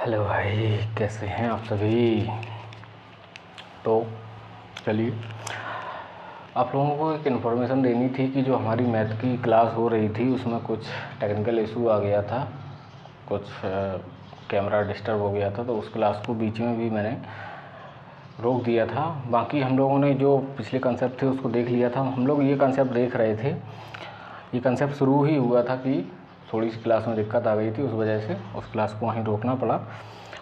Hello भाई, कैसे हैं आप सभी। तो चलिए, आप लोगों को एक इन्फॉर्मेशन देनी थी कि जो हमारी मैथ की क्लास हो रही थी उसमें कुछ टेक्निकल इशू आ गया था, कुछ कैमरा डिस्टर्ब हो गया था, तो उस क्लास को बीच में भी मैंने रोक दिया था। बाकी हम लोगों ने जो पिछले कंसेप्ट थे उसको देख लिया था। हम लोग ये कंसेप्ट देख रहे थे, ये कंसेप्ट शुरू ही हुआ था कि थोड़ी सी क्लास में दिक्कत आ गई थी, उस वजह से उस क्लास को वहीं रोकना पड़ा।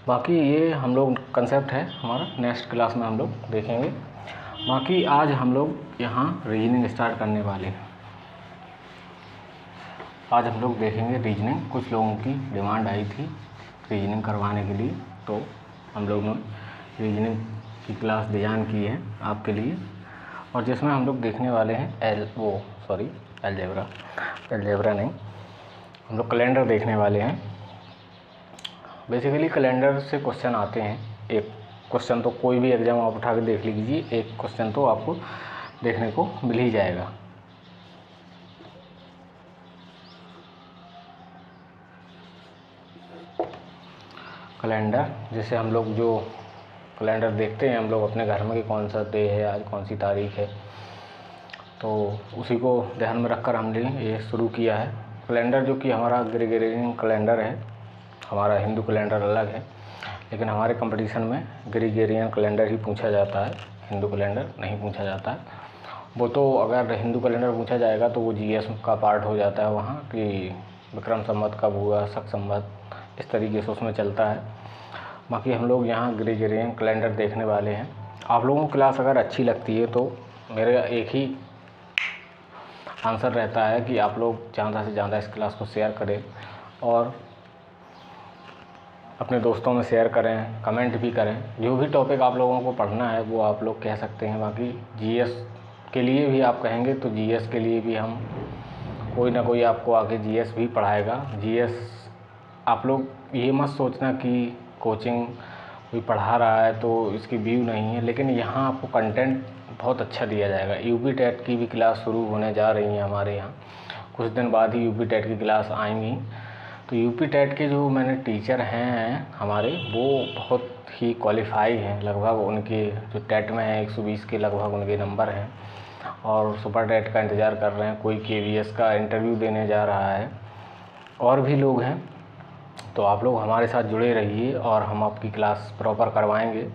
बाकी ये हम लोग कंसेप्ट है हमारा, नेक्स्ट क्लास में हम लोग देखेंगे। बाकी आज हम लोग यहाँ रीजनिंग स्टार्ट करने वाले हैं। आज हम लोग देखेंगे रीजनिंग। कुछ लोगों की डिमांड आई थी रीजनिंग करवाने के लिए, तो हम लोग ने रीजनिंग की क्लास डिज़ाइन की है आपके लिए, और जिसमें हम लोग देखने वाले हैं अलजेब्रा नहीं, हम लोग कैलेंडर देखने वाले हैं। बेसिकली कैलेंडर से क्वेश्चन आते हैं। एक क्वेश्चन तो कोई भी एग्जाम आप उठा के देख लीजिए, एक क्वेश्चन तो आपको देखने को मिल ही जाएगा। कैलेंडर, जैसे हम लोग जो कैलेंडर देखते हैं हम लोग अपने घर में कि कौन सा डे है, आज कौन सी तारीख है, तो उसी को ध्यान में रखकर हमने ये शुरू किया है। कैलेंडर जो कि हमारा ग्रेगोरियन कैलेंडर है, हमारा हिंदू कैलेंडर अलग है, लेकिन हमारे कंपटीशन में ग्रेगोरियन कैलेंडर ही पूछा जाता है, हिंदू कैलेंडर नहीं पूछा जाता है। वो तो अगर हिंदू कैलेंडर पूछा जाएगा तो वो जीएस का पार्ट हो जाता है वहाँ, कि विक्रम संवत कब हुआ, शक संवत, इस तरीके से उसमें चलता है। बाकी हम लोग यहाँ ग्रेगोरियन कैलेंडर देखने वाले हैं। आप लोगों को क्लास अगर अच्छी लगती है तो मेरा एक ही आंसर रहता है कि आप लोग ज़्यादा से ज़्यादा इस क्लास को शेयर करें और अपने दोस्तों में शेयर करें, कमेंट भी करें। जो भी टॉपिक आप लोगों को पढ़ना है वो आप लोग कह सकते हैं। बाकी जीएस के लिए भी आप कहेंगे तो जीएस के लिए भी हम कोई ना कोई आपको आगे जीएस भी पढ़ाएगा। जीएस आप लोग ये मत सोचना कि कोचिंग कोई पढ़ा रहा है तो इसकी व्यू नहीं है, लेकिन यहाँ आपको कंटेंट बहुत अच्छा दिया जाएगा। यूपी टेट की भी क्लास शुरू होने जा रही है हमारे यहाँ, कुछ दिन बाद ही यूपी टेट की क्लास आएंगी। तो यूपी टेट के जो मैंने टीचर हैं हमारे, वो बहुत ही क्वालिफाई हैं। लगभग उनके जो टेट में है 120 के लगभग उनके नंबर हैं, और सुपर टेट का इंतज़ार कर रहे हैं। कोई केवीएस का इंटरव्यू देने जा रहा है, और भी लोग हैं। तो आप लोग हमारे साथ जुड़े रहिए और हम आपकी क्लास प्रॉपर करवाएंगे।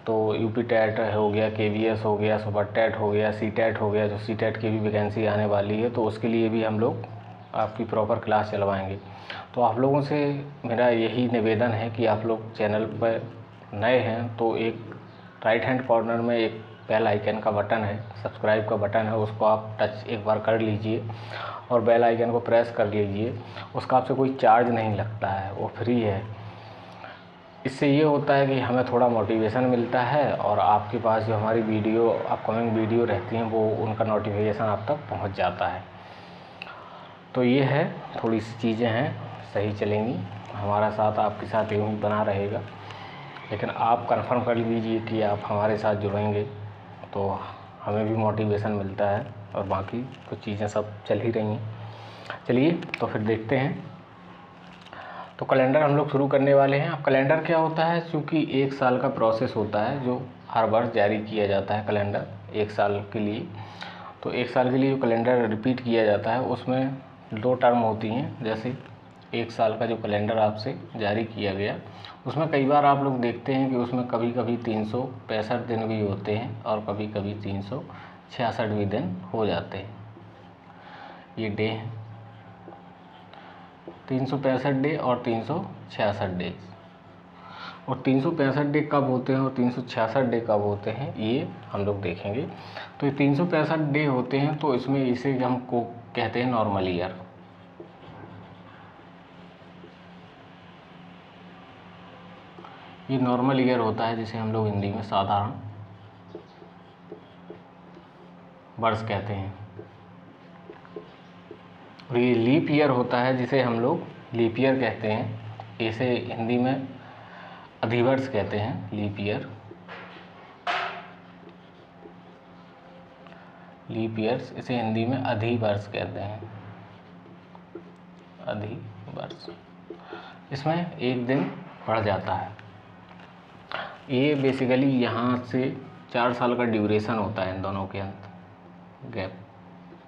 तो यूपी टेट हो गया, केवीएस हो गया, सुपर टेट हो गया, सी टेट हो गया, जो सी टेट की भी वैकेंसी आने वाली है, तो उसके लिए भी हम लोग आपकी प्रॉपर क्लास चलवाएंगे। तो आप लोगों से मेरा यही निवेदन है कि आप लोग चैनल पर नए हैं तो एक राइट हैंड कॉर्नर में एक बेल आइकन का बटन है, सब्सक्राइब का बटन है, उसको आप टच एक बार कर लीजिए और बेल आइकन को प्रेस कर लीजिए। उसका आपसे कोई चार्ज नहीं लगता है, वो फ्री है। इससे ये होता है कि हमें थोड़ा मोटिवेशन मिलता है, और आपके पास जो हमारी वीडियो अपकमिंग वीडियो रहती हैं वो उनका नोटिफिकेशन आप तक पहुंच जाता है। तो ये है, थोड़ी सी चीज़ें हैं, सही चलेंगी। हमारा साथ आपके साथ यूँ ही बना रहेगा, लेकिन आप कंफर्म कर लीजिए कि आप हमारे साथ जुड़ेंगे तो हमें भी मोटिवेशन मिलता है, और बाकी कुछ चीज़ें सब चल ही रही हैं। चलिए तो फिर देखते हैं। तो कैलेंडर हम लोग शुरू करने वाले हैं। अब कैलेंडर क्या होता है, क्योंकि 1 साल का प्रोसेस होता है जो हर वर्ष जारी किया जाता है कैलेंडर 1 साल के लिए। तो 1 साल के लिए जो कैलेंडर रिपीट किया जाता है उसमें 2 टर्म होती हैं। जैसे 1 साल का जो कैलेंडर आपसे जारी किया गया, उसमें कई बार आप लोग देखते हैं कि उसमें कभी कभी 365 दिन भी होते हैं और कभी कभी 366 भी दिन हो जाते हैं। ये डे हैं 365 डे और 366 डे। और 365 डे कब होते हैं और 366 डे कब होते हैं ये हम लोग देखेंगे। तो ये 365 डे होते हैं तो इसमें इसे हम को कहते हैं नॉर्मल ईयर। ये नॉर्मल ईयर होता है जिसे हम लोग हिंदी में साधारण वर्ष कहते हैं। और ये लीप ईयर होता है जिसे हम लोग लीप ईयर कहते हैं। इसे हिंदी में अधिवर्ष कहते हैं, लीप ईयर। लीप ईयर्स, इसे हिंदी में अधिवर्ष कहते हैं, अधिवर्ष। इसमें एक दिन बढ़ जाता है। ये बेसिकली यहाँ से 4 साल का ड्यूरेशन होता है इन दोनों के अंदर, गैप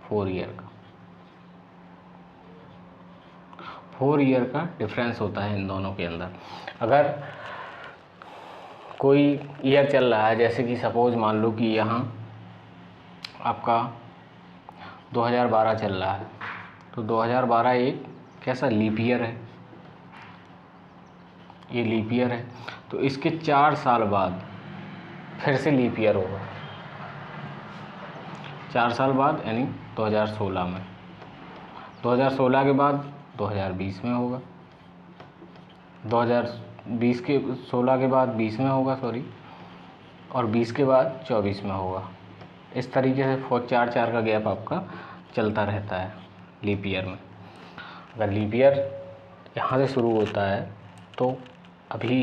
4 ईयर का, 4 ईयर का डिफरेंस होता है इन दोनों के अंदर। अगर कोई ईयर चल रहा है, जैसे कि सपोज मान लो कि यहाँ आपका 2012 चल रहा है, तो 2012 एक कैसा लीप ईयर है, ये लीप ईयर है, तो इसके 4 साल बाद फिर से लीप ईयर होगा, 4 साल बाद, यानी 2016 में, 2016 के बाद 2020 में होगा, 2020 के 16 के बाद 20 में होगा सॉरी, और 20 के बाद 24 में होगा। इस तरीके से 4 का गैप आपका चलता रहता है लीप ईयर में। अगर लीप ईयर यहाँ से शुरू होता है तो अभी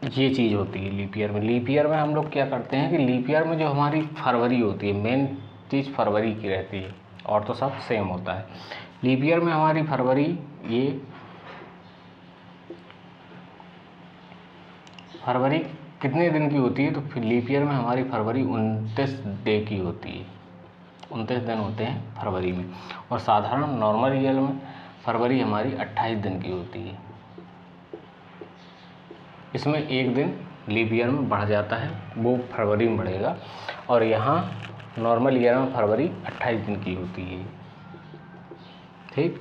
ये चीज़ होती है लीप ईयर में। लीप ईयर में हम लोग क्या करते हैं कि लीप ईयर में जो हमारी फरवरी होती है, मेन चीज़ फरवरी की रहती है, और तो सब सेम होता है। लीप ईयर में हमारी फरवरी, ये फरवरी कितने दिन की होती है, तो फिर लीप ईयर में हमारी फरवरी 29 डे की होती है, 29 दिन होते हैं फरवरी में। और साधारण नॉर्मल ईयर में फरवरी हमारी 28 दिन की होती है। इसमें एक दिन लीप ईयर में बढ़ जाता है, वो फरवरी में बढ़ेगा, और यहाँ नॉर्मल ईयर में फरवरी 28 दिन की होती है। ठीक,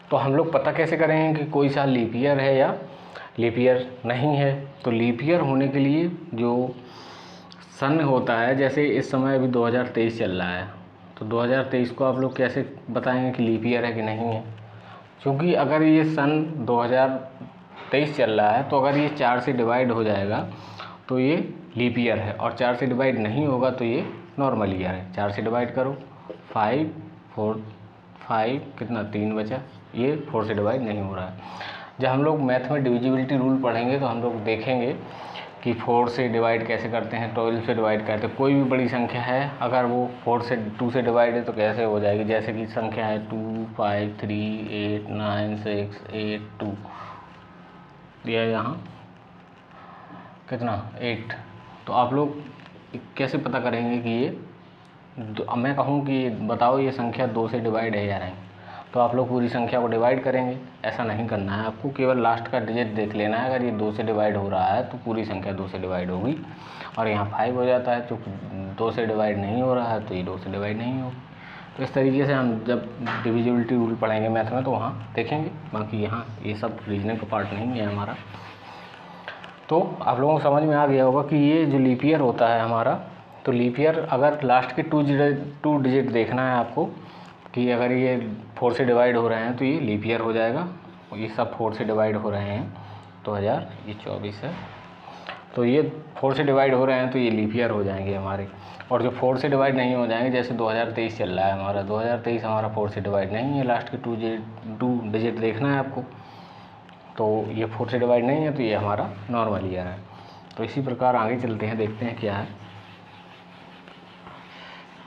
तो हम लोग पता कैसे करेंगे कि कोई साल लीप ईयर है या लीप ईयर नहीं है? तो लीप ईयर होने के लिए जो सन होता है, जैसे इस समय अभी 2023 चल रहा है, तो 2023 को आप लोग कैसे बताएंगे कि लीप ईयर है कि नहीं है? क्योंकि अगर ये सन 2023 चल रहा है, तो अगर ये 4 से डिवाइड हो जाएगा तो ये लीप ईयर है, और 4 से डिवाइड नहीं होगा तो ये नॉर्मल ईयर है। 4 से डिवाइड करो, 5 4 5 कितना 3 बचा, ये 4 से डिवाइड नहीं हो रहा है। जब हम लोग मैथ में डिविजिबिलिटी रूल पढ़ेंगे तो हम लोग देखेंगे कि 4 से डिवाइड कैसे करते हैं, 12 से डिवाइड करते हैं। कोई भी बड़ी संख्या है, अगर वो 2 से डिवाइड है तो कैसे हो जाएगी? जैसे कि संख्या है 2 5 3 8 9 6 8 2, दिया यहाँ कितना 8। तो आप लोग कैसे पता करेंगे कि ये मैं कहूँ कि बताओ ये संख्या 2 से डिवाइड है या नहीं, तो आप लोग पूरी संख्या को डिवाइड करेंगे। ऐसा नहीं करना है आपको, केवल लास्ट का डिजिट देख लेना है। अगर ये 2 से डिवाइड हो रहा है तो पूरी संख्या 2 से डिवाइड होगी, और यहाँ 5 हो जाता है, तो 2 से डिवाइड नहीं हो रहा है तो ये 2 से डिवाइड नहीं होगी। तो इस तरीके से हम जब डिविजिबिलिटी रूल पढ़ेंगे मैथ में तो वहाँ देखेंगे। बाकी यहाँ ये सब रीजनिंग का पार्ट नहीं है हमारा। तो आप लोगों को समझ में आ गया होगा कि ये जो लीप ईयर होता है हमारा, तो लीप ईयर अगर लास्ट के 2 डिजिट देखना है आपको कि अगर ये 4 से डिवाइड हो रहे हैं तो ये लीप ईयर हो जाएगा। ये सब 4 से डिवाइड हो रहे हैं, 2024 है, तो ये 4 से डिवाइड हो रहे हैं तो ये लीप ईयर हो जाएंगे हमारे। और जो 4 से डिवाइड नहीं हो जाएंगे, जैसे 2023 चल रहा है हमारा, 2023 हमारा 4 से डिवाइड नहीं है, लास्ट के 2 डिजिट देखना है आपको, तो ये 4 से डिवाइड नहीं है तो ये हमारा नॉर्मल ईयर है। तो इसी प्रकार आगे चलते हैं, देखते हैं क्या है।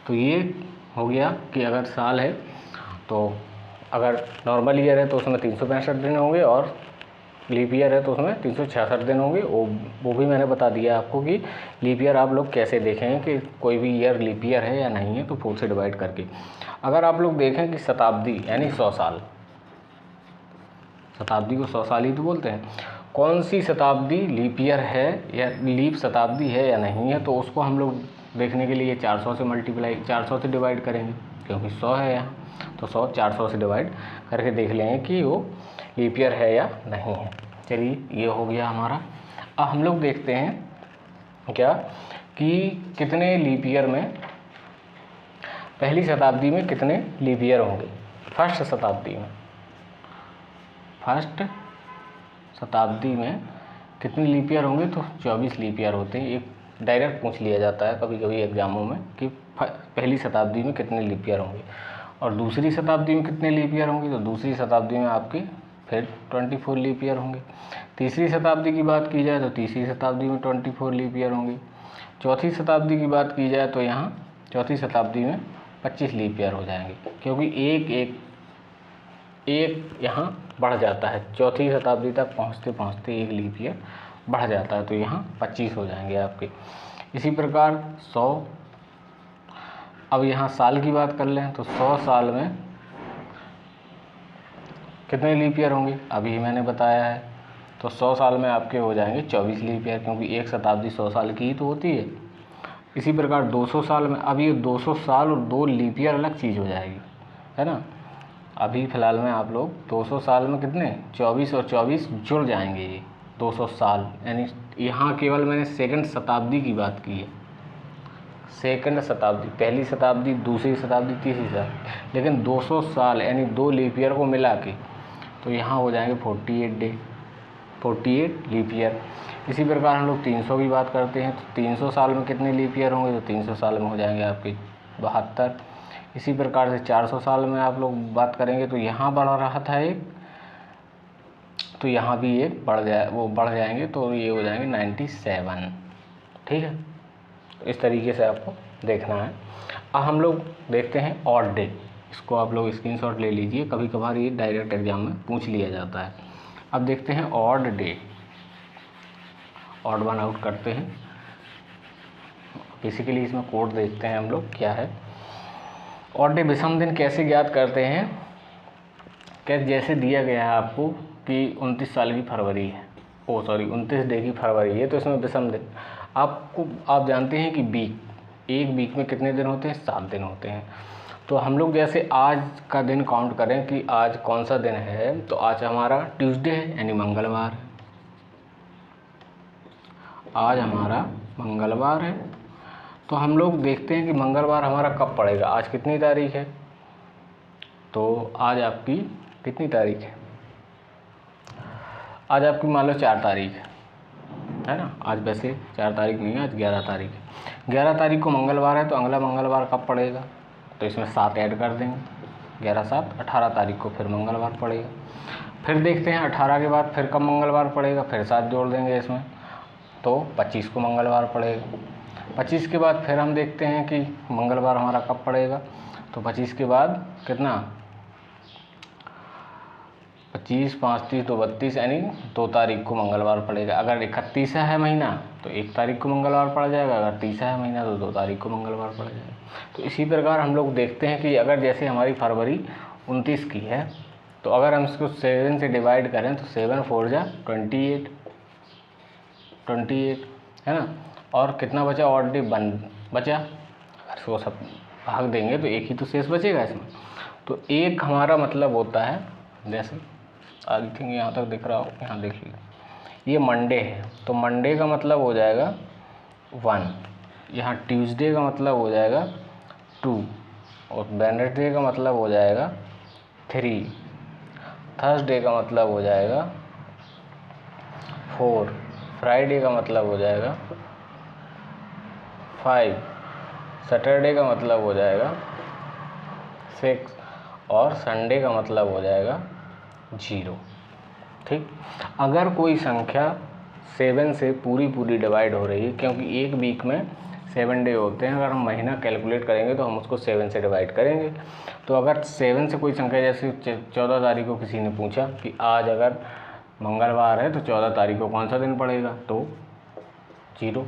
तो ये हो गया कि अगर साल है तो अगर नॉर्मल ईयर है तो उसमें 365 दिन होंगे, और लीप ईयर है तो उसमें 366 दिन होंगे। वो भी मैंने बता दिया आपको कि लीप ईयर आप लोग कैसे देखें कि कोई भी ईयर लीप ईयर है या नहीं है, तो 4 से डिवाइड करके। अगर आप लोग देखें कि शताब्दी यानी 100 साल, शताब्दी को 100 साल ही तो बोलते हैं, कौन सी शताब्दी लीप ईयर है या लीप शताब्दी है या नहीं है, तो उसको हम लोग देखने के लिए 400 से डिवाइड करेंगे, क्योंकि 100 है यहाँ, तो 100 400 से डिवाइड करके देख लेंगे कि वो लीप ईयर है या नहीं है। चलिए ये हो गया हमारा। अब हम लोग देखते हैं क्या कि कितने लीप ईयर में, पहली शताब्दी में कितने लीप ईयर होंगे। फर्स्ट शताब्दी में कितने लीप ईयर होंगे, तो 24 लीप ईयर होते हैं। एक डायरेक्ट पूछ लिया जाता है कभी कभी एग्जामों में कि पहली शताब्दी में कितने लीप ईयर होंगे, और दूसरी शताब्दी में कितने लीप ईयर होंगे, तो दूसरी शताब्दी में आपके फिर 24 लीप ईयर होंगे। तीसरी शताब्दी की बात की जाए तो तीसरी शताब्दी में 24 लीप ईयर होंगे। चौथी शताब्दी की बात की जाए तो यहाँ चौथी शताब्दी में 25 लीप ईयर हो जाएंगे, क्योंकि एक एक यहाँ बढ़ जाता है, चौथी शताब्दी तक पहुँचते पहुँचते एक लीप ईयर बढ़ जाता है, तो यहाँ 25 हो जाएंगे आपके। इसी प्रकार 100, अब यहाँ साल की बात कर लें तो 100 साल में कितने लीप ईयर होंगे, अभी मैंने बताया है। तो 100 साल में आपके हो जाएंगे 24 लीप ईयर, क्योंकि एक शताब्दी 100 साल की ही तो होती है। इसी प्रकार 200 साल में, अब ये 200 साल और 2 लीप ईयर अलग चीज़ हो जाएगी, है ना। अभी फ़िलहाल में आप लोग 200 साल में कितने 24 और 24 जुड़ जाएंगे, ये 200 साल, यानी यहाँ केवल मैंने सेकंड शताब्दी की बात की है, सेकंड शताब्दी, पहली शताब्दी, दूसरी शताब्दी, तीसरी शताब्दी, लेकिन 200 साल यानी 2 लीप ईयर को मिला के तो यहाँ हो जाएंगे 48 लीप ईयर। इसी प्रकार हम लोग 300 की बात करते हैं, तो 300 साल में कितने लीप ईयर होंगे, तो 300 साल में हो जाएंगे आपके 72। इसी प्रकार से 400 साल में आप लोग बात करेंगे तो यहाँ बढ़ रहा था एक, तो यहाँ भी एक बढ़ जाएंगे, तो ये हो जाएंगे 97। ठीक है, तो इस तरीके से आपको देखना है। अब हम लोग देखते हैं ऑड डे, इसको आप लोग स्क्रीनशॉट ले लीजिए, कभी कभार ये डायरेक्ट एग्जाम में पूछ लिया जाता है। अब देखते हैं odd day, odd one out करते हैं। बेसिकली इसमें कोड देखते हैं हम लोग क्या है। ऑड डे विषम दिन कैसे ज्ञात करते हैं, क्या जैसे दिया गया है आपको कि 29 साल की फरवरी है, 29 डे की फरवरी है, तो इसमें विषम दिन आप जानते हैं कि एक वीक में कितने दिन होते हैं, 7 दिन होते हैं। तो हम लोग जैसे आज का दिन काउंट करें कि आज कौन सा दिन है, तो आज हमारा ट्यूसडे है यानी मंगलवार है, आज हमारा मंगलवार है। तो हम लोग देखते हैं कि मंगलवार हमारा कब पड़ेगा, आज कितनी तारीख है, तो आज आपकी कितनी तारीख है, आज आपकी मान लो 4 तारीख है ना। आज वैसे 4 तारीख नहीं है, आज 11 तारीख है। 11 तारीख को मंगलवार है, तो अगला मंगलवार कब पड़ेगा, तो इसमें 7 ऐड कर देंगे, 11 7 18 तारीख को फिर मंगलवार पड़ेगा। फिर देखते हैं 18 के बाद फिर कब मंगलवार पड़ेगा, फिर 7 जोड़ देंगे इसमें, तो 25 को मंगलवार पड़ेगा। 25 के बाद फिर हम देखते हैं कि मंगलवार हमारा कब पड़ेगा, तो 25 के बाद कितना, 25 5 30 2 32 यानी 2 तारीख को मंगलवार पड़ेगा। अगर 31 है महीना तो 1 तारीख को मंगलवार पड़ जाएगा, अगर 30 है महीना तो 2 तारीख को मंगलवार पड़ जाएगा। तो इसी प्रकार हम लोग देखते हैं कि अगर जैसे हमारी फरवरी 29 की है, तो अगर हम इसको 7 से डिवाइड करें तो 7 4 जा 28 है ना। और कितना बचा, ऑड डे बचा, अगर इसको सब भाग देंगे तो एक ही तो शेष बचेगा इसमें। तो एक हमारा मतलब होता है, जैसे आई थिंक यहाँ तक दिख रहा हो, यहाँ देख लीजिए, ये मंडे है, तो मंडे का मतलब हो जाएगा 1, यहाँ ट्यूसडे का मतलब हो जाएगा 2, और वेडनेसडे का मतलब हो जाएगा 3, थर्सडे का मतलब हो जाएगा 4, फ्राइडे का मतलब हो जाएगा 5, सैटरडे का मतलब हो जाएगा 6, और संडे का मतलब हो जाएगा 0। ठीक, अगर कोई संख्या 7 से पूरी डिवाइड हो रही है, क्योंकि एक वीक में 7 डे होते हैं, अगर हम महीना कैलकुलेट करेंगे तो हम उसको 7 से डिवाइड करेंगे। तो अगर 7 से कोई संख्या, जैसे 14 तारीख को किसी ने पूछा कि आज अगर मंगलवार है तो 14 तारीख को कौन सा दिन पड़ेगा, तो 0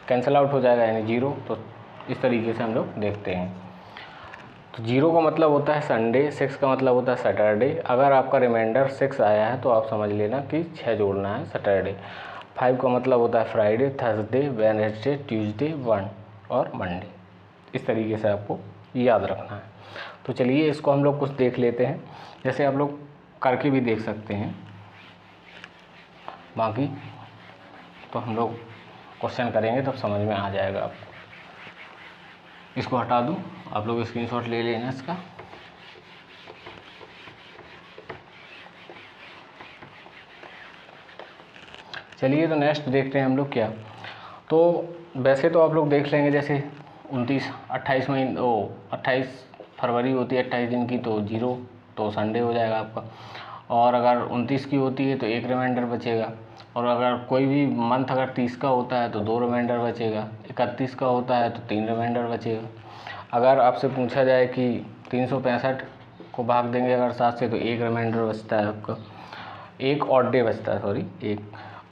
कैंसिल आउट हो जाएगा यानी 0। तो इस तरीके से हम लोग देखते हैं। तो 0 का मतलब होता है संडे, 6 का मतलब होता है सैटरडे। अगर आपका रिमाइंडर 6 आया है तो आप समझ लेना कि 6 जोड़ना है सैटरडे। 5 का मतलब होता है फ्राइडे, थर्सडे, वेडनेसडे, ट्यूसडे, 1 और मंडे। इस तरीके से आपको याद रखना है। तो चलिए इसको हम लोग कुछ देख लेते हैं, जैसे आप लोग करके भी देख सकते हैं। बाकी तो हम लोग क्वेश्चन करेंगे तब समझ में आ जाएगा आपको। इसको हटा दूँ, आप लोग स्क्रीनशॉट ले लेना इसका। चलिए तो नेक्स्ट देखते हैं हम लोग क्या। तो वैसे तो आप लोग देख लेंगे, जैसे 28 फरवरी होती है 28 दिन की, तो 0 तो संडे हो जाएगा आपका। और अगर 29 की होती है तो 1 रिमाइंडर बचेगा। और अगर कोई भी मंथ अगर 30 का होता है तो 2 रिमाइंडर बचेगा। 31 का होता है तो 3 रिमाइंडर बचेगा। अगर आपसे पूछा जाए कि 365 को भाग देंगे अगर 7 से तो एक रिमाइंडर बचता है आपका, एक ऑड डे बचता है, सॉरी एक,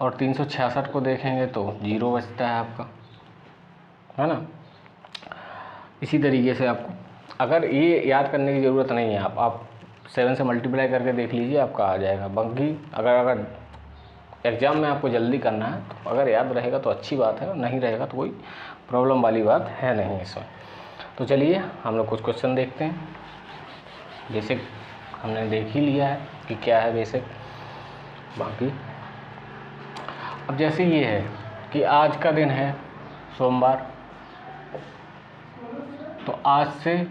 और 366 को देखेंगे तो 0 बचता है आपका, है ना। इसी तरीके से आपको, अगर ये याद करने की ज़रूरत नहीं है, आप 7 से मल्टीप्लाई करके देख लीजिए, आपका आ जाएगा। बाकी अगर एग्ज़ाम में आपको जल्दी करना है तो अगर याद रहेगा तो अच्छी बात है, और नहीं रहेगा तो कोई प्रॉब्लम वाली बात है नहीं इसमें। तो चलिए हम लोग कुछ क्वेश्चन देखते हैं। बेसिक हमने देख ही लिया है कि क्या है बेसिक। बाकी अब जैसे ये है कि आज का दिन है सोमवार, तो आज से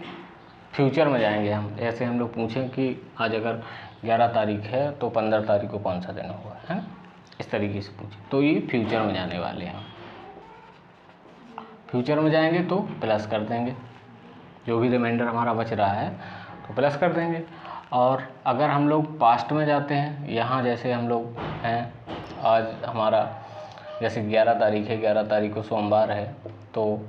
फ्यूचर में जाएंगे हम। ऐसे हम लोग पूछें कि आज अगर 11 तारीख है तो 15 तारीख को कौन सा दिन हुआ है ना, इस तरीके से पूछें तो ये फ्यूचर में जाने वाले हैं। फ्यूचर में जाएंगे तो प्लस कर देंगे, जो भी रिमाइंडर हमारा बच रहा है तो प्लस कर देंगे। और अगर हम लोग पास्ट में जाते हैं, यहाँ जैसे हम लोग हैं, आज हमारा जैसे 11 तारीख है, 11 तारीख को सोमवार है, तो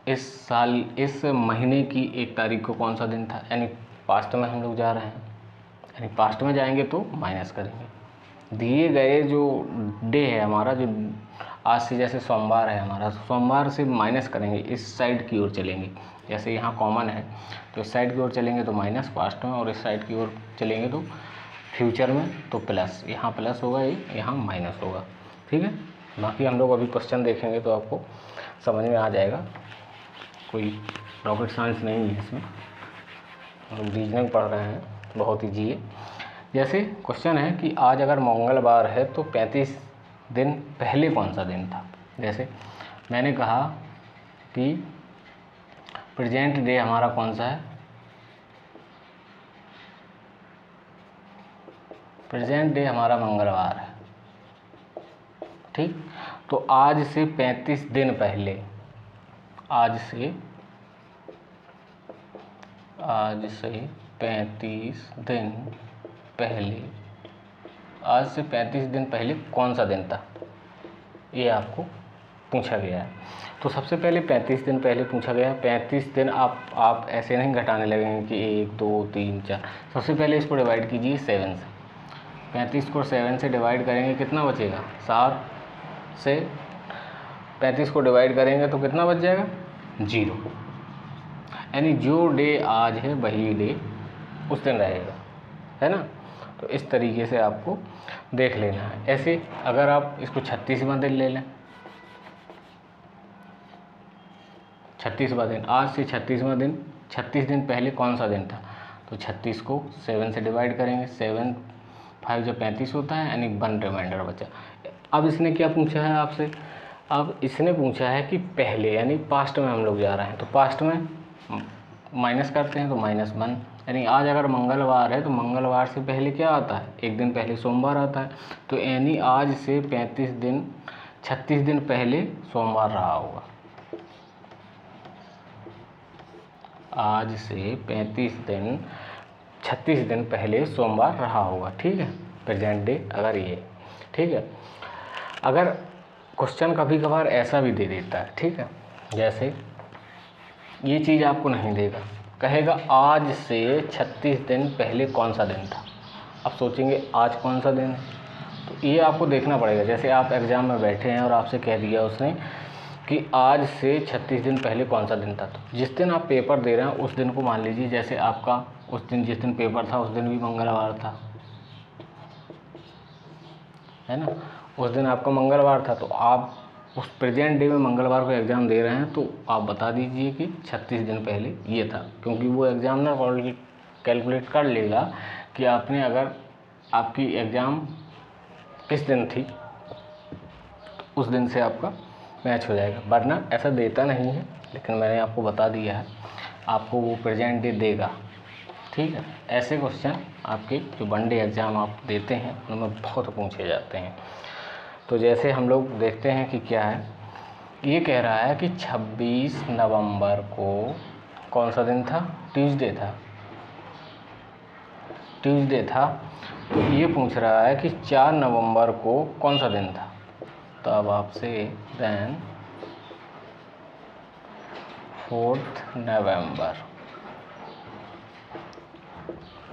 इस साल इस महीने की 1 तारीख को कौन सा दिन था, यानी पास्ट में हम लोग जा रहे हैं, यानी पास्ट में जाएंगे तो माइनस करेंगे। दिए गए जो डे है हमारा, जो आज से जैसे सोमवार है हमारा, सोमवार से माइनस करेंगे, इस साइड की ओर चलेंगे। जैसे यहाँ कॉमन है तो इस साइड की ओर चलेंगे तो माइनस पास्ट में, और इस साइड की ओर चलेंगे तो फ्यूचर में तो प्लस। यहाँ प्लस होगा, यहाँ माइनस होगा, ठीक है। बाकी हम लोग अभी क्वेश्चन देखेंगे तो आपको समझ में आ जाएगा, कोई रॉकेट साइंस नहीं है इसमें, हम रीजनिंग पढ़ रहे हैं, बहुत ईजी है। जैसे क्वेश्चन है कि आज अगर मंगलवार है तो 35 दिन पहले कौन सा दिन था। जैसे मैंने कहा कि प्रेजेंट डे हमारा कौन सा है, प्रेजेंट डे हमारा मंगलवार है, ठीक। तो आज से 35 दिन पहले, आज से 35 दिन पहले, आज से 35 दिन पहले कौन सा दिन था, ये आपको पूछा गया है। तो सबसे पहले 35 दिन पहले पूछा गया है। 35 दिन आप ऐसे नहीं घटाने लगेंगे कि 1 2 3 4। सबसे पहले इसको डिवाइड कीजिए 7 से। 35 को 7 से डिवाइड करेंगे, कितना बचेगा, 7 से 35 को डिवाइड करेंगे तो कितना बच जाएगा, 0। यानी जो डे आज है वही डे उस दिन रहेगा, है ना। तो इस तरीके से आपको देख लेना है। ऐसे अगर आप इसको 36वां दिन ले लें, 36वां दिन, आज से 36वां दिन, 36 दिन पहले कौन सा दिन था, तो 36 को 7 से डिवाइड करेंगे, 7 5 जो 35 होता है, यानी 1 रिमाइंडर बचा। अब इसने क्या पूछा है आपसे, अब इसने पूछा है कि पहले, यानी पास्ट में हम लोग जा रहे हैं, तो पास्ट में माइनस करते हैं तो -1। यानी आज अगर मंगलवार है तो मंगलवार से पहले क्या आता है, एक दिन पहले सोमवार आता है। तो यानी आज से 36 दिन पहले सोमवार रहा होगा। आज से 36 दिन पहले सोमवार रहा होगा, ठीक है। प्रेजेंट डे अगर ये, ठीक है। अगर क्वेश्चन कभी कभार ऐसा भी दे देता है, ठीक है, जैसे ये चीज़ आपको नहीं देगा, कहेगा आज से 36 दिन पहले कौन सा दिन था। अब सोचेंगे आज कौन सा दिन है, तो ये आपको देखना पड़ेगा। जैसे आप एग्ज़ाम में बैठे हैं और आपसे कह दिया उसने कि आज से 36 दिन पहले कौन सा दिन था, तो जिस दिन आप पेपर दे रहे हैं उस दिन को मान लीजिए, जैसे आपका उस दिन जिस दिन पेपर था उस दिन भी मंगलवार था, है ना, उस दिन आपका मंगलवार था। तो आप उस प्रेजेंट डे में मंगलवार को एग्ज़ाम दे रहे हैं तो आप बता दीजिए कि 36 दिन पहले ये था, क्योंकि वो एग्ज़ामिनर कैलकुलेट कर लेगा कि आपने, अगर आपकी एग्ज़ाम किस दिन थी तो उस दिन से आपका मैच हो जाएगा। वरना ऐसा देता नहीं है, लेकिन मैंने आपको बता दिया है, आपको वो प्रेजेंट डे देगा, ठीक है। ऐसे क्वेश्चन आपके जो वनडे एग्ज़ाम आप देते हैं उनमें बहुत पूछे जाते हैं। तो जैसे हम लोग देखते हैं कि क्या है, ये कह रहा है कि 26 नवंबर को कौन सा दिन था, ट्यूसडे था, ट्यूसडे था। तो ये पूछ रहा है कि 4 नवंबर को कौन सा दिन था। तो अब आपसे देन 4 नवंबर,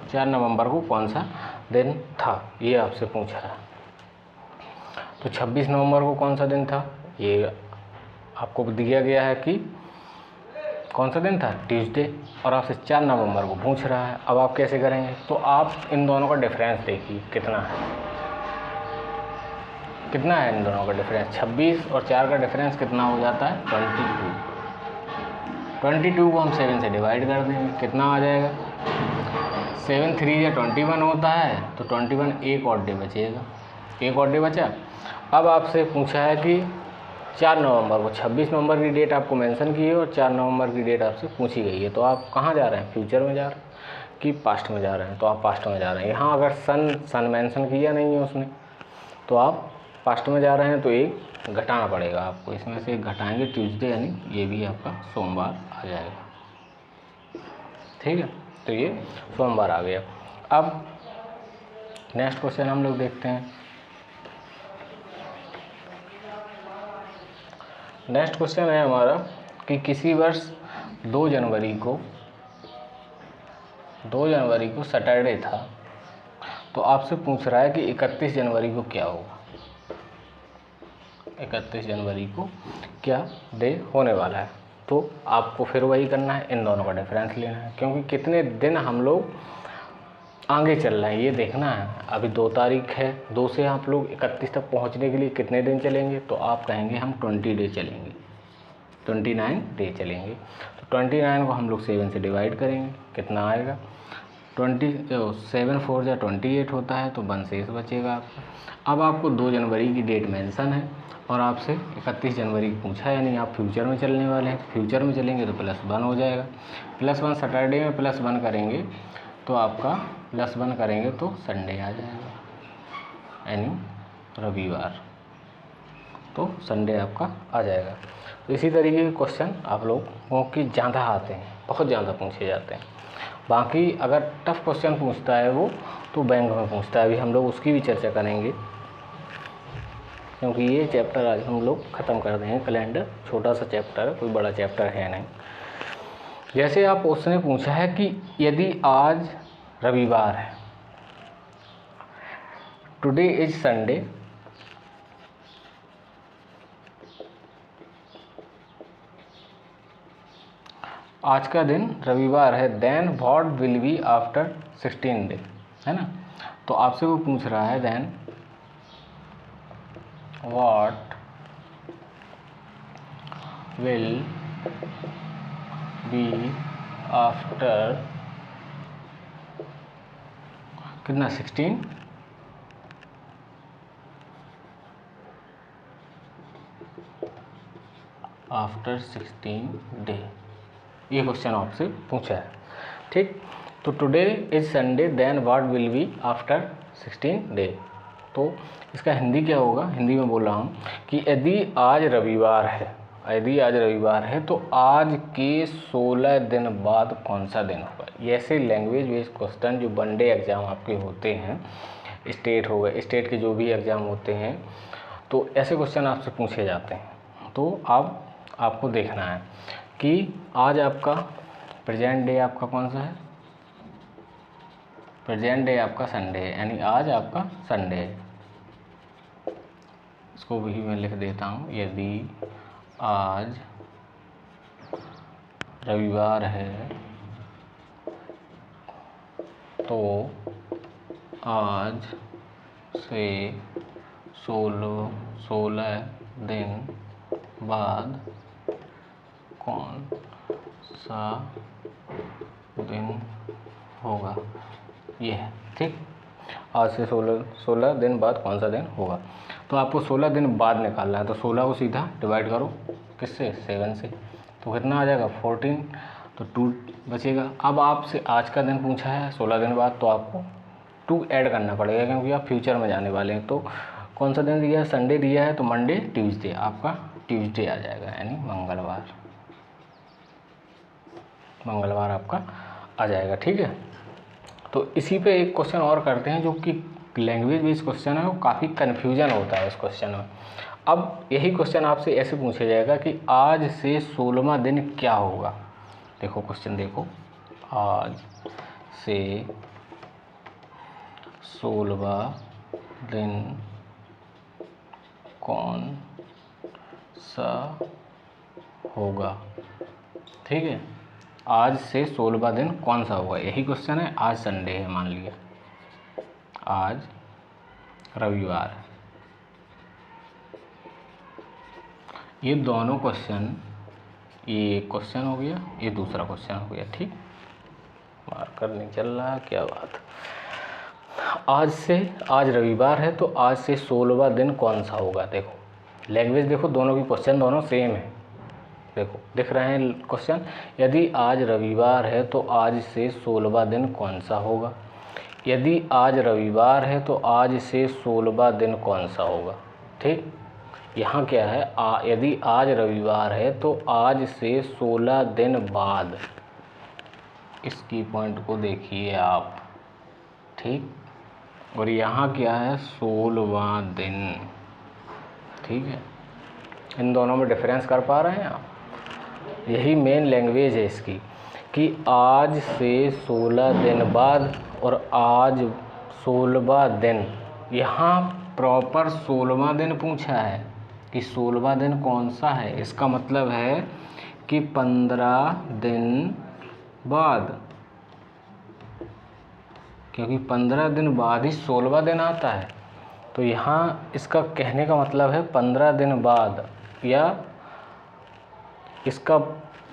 4 नवंबर को कौन सा दिन था, ये आपसे पूछा है। तो 26 नवंबर को कौन सा दिन था, ये आपको दिया गया है कि कौन सा दिन था, ट्यूसडे, और आपसे 4 नवंबर को पूछ रहा है। अब आप कैसे करेंगे, तो आप इन दोनों का डिफरेंस देखिए कितना है, कितना है इन दोनों का डिफरेंस। 26 और 4 का डिफरेंस कितना हो जाता है, 22 को हम 7 से डिवाइड कर देंगे, कितना आ जाएगा, 7 3 या 21 होता है, तो 21 एक और डे बचेगा, एक और डे बचा। अब आपसे पूछा है कि 4 नवंबर को, 26 नवंबर की डेट आपको मेंशन की है और 4 नवंबर की डेट आपसे पूछी गई है, तो आप कहाँ जा रहे हैं, फ्यूचर में जा रहे हैं कि पास्ट में जा रहे हैं, तो आप पास्ट में जा रहे हैं। यहाँ अगर सन मेंशन किया नहीं है उसने, तो आप पास्ट में जा रहे हैं, तो एक घटाना पड़ेगा आपको, इसमें से एक घटाएंगे, ट्यूसडे, यानी ये भी आपका सोमवार आ जाएगा। ठीक है, तो ये सोमवार आ गया। अब नेक्स्ट क्वेश्चन हम लोग देखते हैं। नेक्स्ट क्वेश्चन है हमारा कि किसी वर्ष 2 जनवरी को सैटरडे था, तो आपसे पूछ रहा है कि 31 जनवरी को क्या होगा, 31 जनवरी को क्या डे होने वाला है। तो आपको फिर वही करना है, इन दोनों का डिफरेंस लेना है, क्योंकि कितने दिन हम लोग आगे चल रहे हैं ये देखना है। अभी 2 तारीख है, 2 से आप लोग 31 तक पहुंचने के लिए कितने दिन चलेंगे, तो आप कहेंगे हम 20 डे चलेंगे, 29 डे चलेंगे। तो 29 को हम लोग 7 से डिवाइड करेंगे, कितना आएगा, 7 4 या 28 होता है, तो 1 शेष बचेगा आपका। अब आपको 2 जनवरी की डेट मेंशन है और आपसे 31 जनवरी की पूछा है, यानी आप फ्यूचर में चलने वाले हैं। फ्यूचर में चलेंगे तो +1 हो जाएगा, +1 सैटरडे में +1 करेंगे तो आपका +1 करेंगे तो संडे आ जाएगा, यानी रविवार, तो संडे आपका आ जाएगा। तो इसी तरीके के क्वेश्चन आप लोगों के ज़्यादा आते हैं, बहुत ज़्यादा पूछे जाते हैं। बाकी अगर टफ क्वेश्चन पूछता है वो तो बैंक में पूछता है, अभी हम लोग उसकी भी चर्चा करेंगे, क्योंकि ये चैप्टर आज हम लोग ख़त्म कर देंगे। कैलेंडर छोटा सा चैप्टर है, कोई बड़ा चैप्टर है नहीं। जैसे आप उसने पूछा है कि यदि आज रविवार है, टुडे इज संडे, आज का दिन रविवार है, then what will be after 16 day, है ना। तो आपसे वो पूछ रहा है then what will be after कितना, 16, आफ्टर 16 डे, ये क्वेश्चन आपसे पूछा है। ठीक, तो today is Sunday, then what will be after 16 day. तो इसका हिंदी क्या होगा, हिंदी में बोल रहा हूँ कि यदि आज रविवार है, यदि आज रविवार है तो आज के 16 दिन बाद कौन सा दिन होगा। ऐसे लैंग्वेज बेस्ड क्वेश्चन जो वनडे एग्ज़ाम आपके होते हैं, स्टेट हो गए, स्टेट के जो भी एग्ज़ाम होते हैं, तो ऐसे क्वेश्चन आपसे पूछे जाते हैं। तो आपको देखना है कि आज आपका प्रेजेंट डे आपका कौन सा है, प्रेजेंट डे आपका संडे है, यानी आज आपका संडे है। इसको भी मैं लिख देता हूँ, यदि आज रविवार है तो आज से 16 दिन बाद कौन सा दिन होगा, ये है। ठीक, आज से 16 दिन बाद कौन सा दिन होगा। तो आपको 16 दिन बाद निकालना है, तो 16 को सीधा डिवाइड करो किससे, 7 से, तो कितना आ जाएगा 14, तो 2 बचेगा। अब आपसे आज का दिन पूछा है 16 दिन बाद, तो आपको 2 ऐड करना पड़ेगा, क्योंकि आप फ्यूचर में जाने वाले हैं। तो कौन सा दिन दिया है, संडे दिया है, तो मंडे ट्यूसडे, आपका ट्यूसडे आ जाएगा, यानी मंगलवार आपका आ जाएगा। ठीक है, तो इसी पे एक क्वेश्चन और करते हैं जो कि लैंग्वेज बेस्ड क्वेश्चन है, वो काफ़ी कन्फ्यूजन होता है इस क्वेश्चन में। अब यही क्वेश्चन आपसे ऐसे पूछा जाएगा कि आज से 16वां दिन क्या होगा। देखो क्वेश्चन देखो, आज से 16वां दिन कौन सा होगा। ठीक है, आज से 16वां दिन कौन सा होगा, यही क्वेश्चन है। आज संडे है, मान लिया आज रविवार है। ये दोनों क्वेश्चन, ये एक क्वेश्चन हो गया, ये दूसरा क्वेश्चन हो गया। ठीक, मार्कर नहीं चल रहा, क्या बात। आज रविवार है तो आज से 16वां दिन कौन सा होगा। देखो लैंग्वेज देखो, दोनों की क्वेश्चन दोनों सेम है। देखो दिख रहे हैं क्वेश्चन, यदि आज रविवार है तो आज से 16वां दिन कौन सा होगा। यदि आज रविवार है तो आज से 16वां दिन कौन सा होगा। ठीक, यहाँ क्या है, यदि आज रविवार है तो आज से 16 दिन बाद, इसकी पॉइंट को देखिए आप। ठीक, और यहाँ क्या है, 16वां दिन। ठीक है, इन दोनों में डिफरेंस कर पा रहे हैं आप। यही मेन लैंग्वेज है इसकी, कि आज से 16 दिन बाद और आज 16वां दिन। यहाँ प्रॉपर 16वां दिन पूछा है कि 16वां दिन कौन सा है। इसका मतलब है कि 15 दिन बाद, क्योंकि 15 दिन बाद ही 16वां दिन आता है। तो यहाँ इसका कहने का मतलब है 15 दिन बाद, या इसका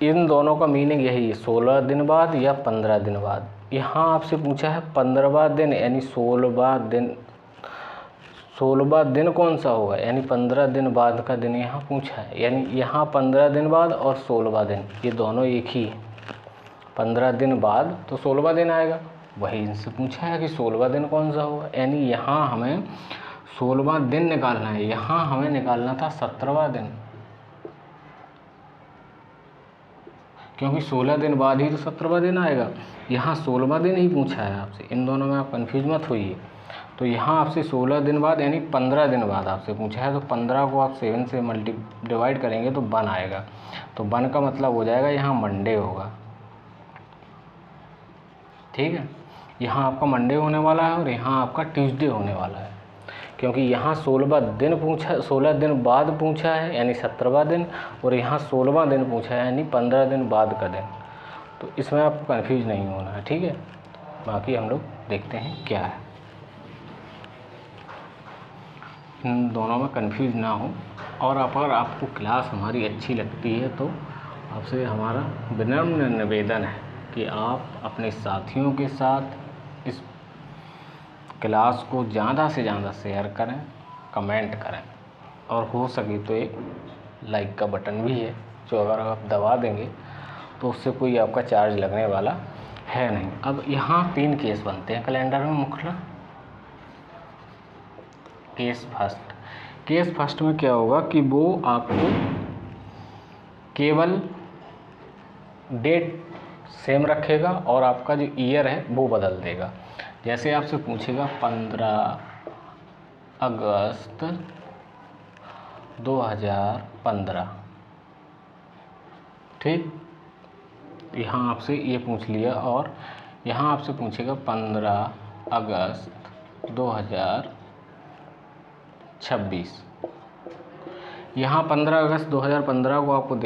इन दोनों का मीनिंग यही है, 16 दिन बाद या 15 दिन बाद। यहाँ आपसे पूछा है 15वां दिन, यानी 16वां दिन कौन सा होगा, यानी 15 दिन बाद का दिन यहाँ पूछा है। यानी यहाँ 15 दिन बाद और 16वां दिन, ये दोनों एक ही है। 15 दिन बाद तो 16वां दिन आएगा, वही इनसे पूछा है कि 16वां दिन कौन सा होगा। यानी यहाँ हमें 16वां दिन निकालना है, यहाँ हमें निकालना था 17वां दिन, क्योंकि 16 दिन बाद ही तो 17वां दिन आएगा। यहाँ 16वां दिन ही पूछा है आपसे, इन दोनों में आप कंफ्यूज मत होइए। तो यहाँ आपसे 16 दिन बाद यानी 15 दिन बाद आपसे पूछा है, तो 15 को आप 7 से डिवाइड करेंगे तो 1 आएगा। तो 1 का मतलब हो जाएगा यहाँ मंडे होगा। ठीक है, यहाँ आपका मंडे होने वाला है और यहाँ आपका ट्यूसडे होने वाला है, क्योंकि यहाँ 16 दिन बाद पूछा है यानी 17वां दिन, और यहाँ 16वां दिन पूछा है यानी 15 दिन बाद का दिन। तो इसमें आपको कंफ्यूज नहीं होना है। ठीक है, बाकी हम लोग देखते हैं क्या है, इन दोनों में कंफ्यूज ना हो। और अगर आपको क्लास हमारी अच्छी लगती है तो आपसे हमारा विनम्र निवेदन है कि आप अपने साथियों के साथ इस क्लास को ज़्यादा से ज़्यादा शेयर करें, कमेंट करें, और हो सके तो एक लाइक का बटन भी है, जो अगर आप दबा देंगे तो उससे कोई आपका चार्ज लगने वाला है नहीं। अब यहाँ 3 केस बनते हैं कैलेंडर में मुख्य। केस फर्स्ट में क्या होगा कि वो आपको केवल डेट सेम रखेगा और आपका जो ईयर है वो बदल देगा। जैसे आपसे पूछेगा 15 अगस्त 2015। ठीक, यहाँ आपसे ये पूछ लिया, और यहाँ आपसे पूछेगा 15 अगस्त 2026। यहाँ 15 अगस्त 2015 को आपको